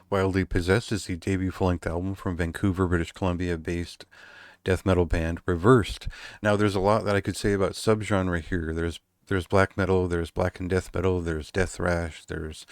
Wildly Possessed is the debut full-length album from Vancouver, British Columbia-based death metal band Reversed. Now, there's a lot that I could say about subgenre here. There's black metal, there's black and death metal, there's death thrash, there's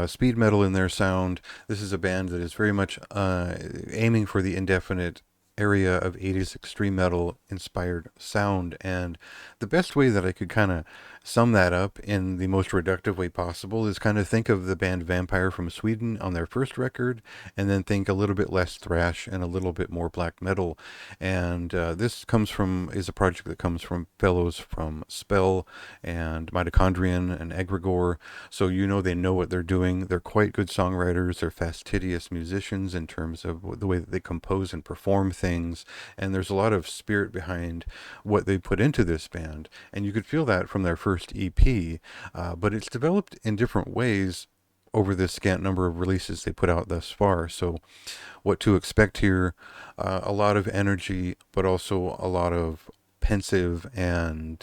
speed metal in their sound. This is a band that is very much aiming for the indefinite area of 80s extreme metal inspired sound. And the best way that I could kind of sum that up in the most reductive way possible is kind of think of the band Vampire from Sweden on their first record, and then think a little bit less thrash and a little bit more black metal. And this is a project that comes from fellows from Spell and Mitochondrion and Egregore. So they know what they're doing. They're quite good songwriters. They're fastidious musicians in terms of the way that they compose and perform things. And there's a lot of spirit behind what they put into this band. And you could feel that from their first EP, but it's developed in different ways over this scant number of releases they put out thus far. So what to expect here, a lot of energy, but also a lot of pensive and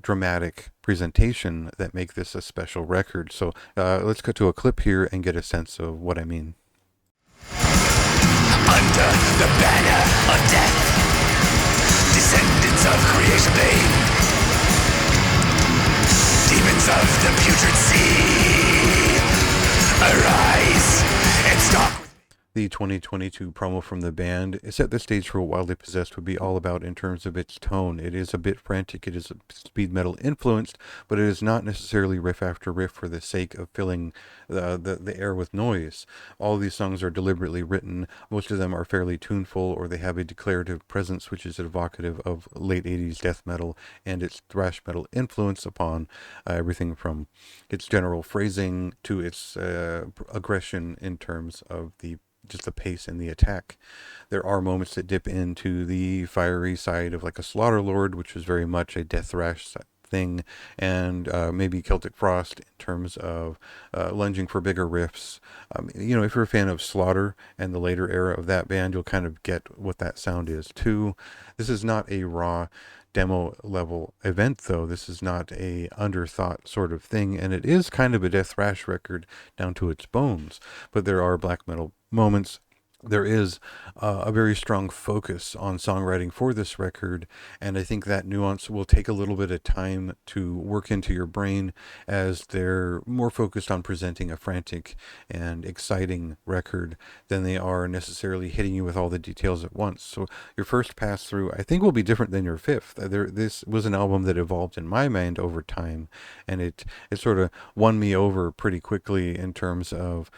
dramatic presentation that make this a special record. So let's cut to a clip here and get a sense of what I mean. Under the banner of death, descendants of creation bane, demons of the putrid sea, arise and stalk. The 2022 promo from the band set the stage for what Wildly Possessed would be all about in terms of its tone. It is a bit frantic, it is speed metal influenced, but it is not necessarily riff after riff for the sake of filling the air with noise. All of these songs are deliberately written. Most of them are fairly tuneful, or they have a declarative presence which is evocative of late 80s death metal and its thrash metal influence upon everything from its general phrasing to its aggression in terms of just the pace and the attack. There are moments that dip into the fiery side of like a Slaughter Lord, which is very much a death thrash thing, and maybe Celtic Frost in terms of lunging for bigger riffs. If you're a fan of Slaughter and the later era of that band, you'll kind of get what that sound is too. This is not a raw demo level event, though. This is not a underthought sort of thing, and it is kind of a death thrash record down to its bones, but there are black metal moments. There is a very strong focus on songwriting for this record, and I think that nuance will take a little bit of time to work into your brain as they're more focused on presenting a frantic and exciting record than they are necessarily hitting you with all the details at once. So your first pass through, I think, will be different than your fifth. This was an album that evolved in my mind over time, and it sort of won me over pretty quickly in terms of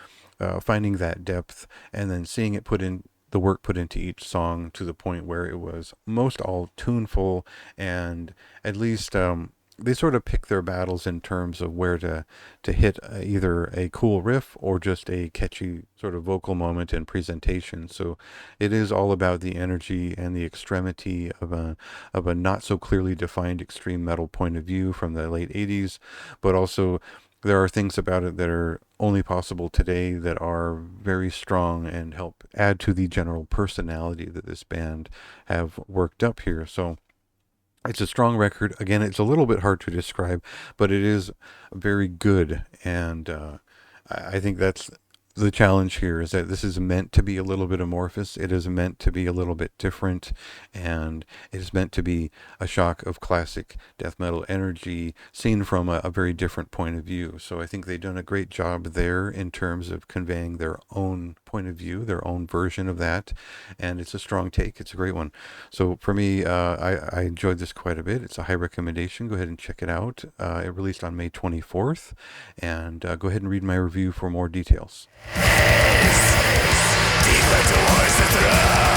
finding that depth and then seeing it the work put into each song to the point where it was most all tuneful, and at least they sort of pick their battles in terms of where to hit either a cool riff or just a catchy sort of vocal moment and presentation. So it is all about the energy and the extremity of a not so clearly defined extreme metal point of view from the late 80s, but also there are things about it that are only possible today that are very strong and help add to the general personality that this band have worked up here. So it's a strong record. Again, it's a little bit hard to describe, but it is very good. And I think that's the challenge here, is that this is meant to be a little bit amorphous. It is meant to be a little bit different, and it is meant to be a shock of classic death metal energy seen from a very different point of view. So I think they've done a great job there in terms of conveying their own point of view, their own version of that, and it's a strong take. It's a great one. So for me, I enjoyed this quite a bit. It's a high recommendation. Go ahead and check it out. It released on May 24th, and go ahead and read my review for more details. Deeper towards the throne.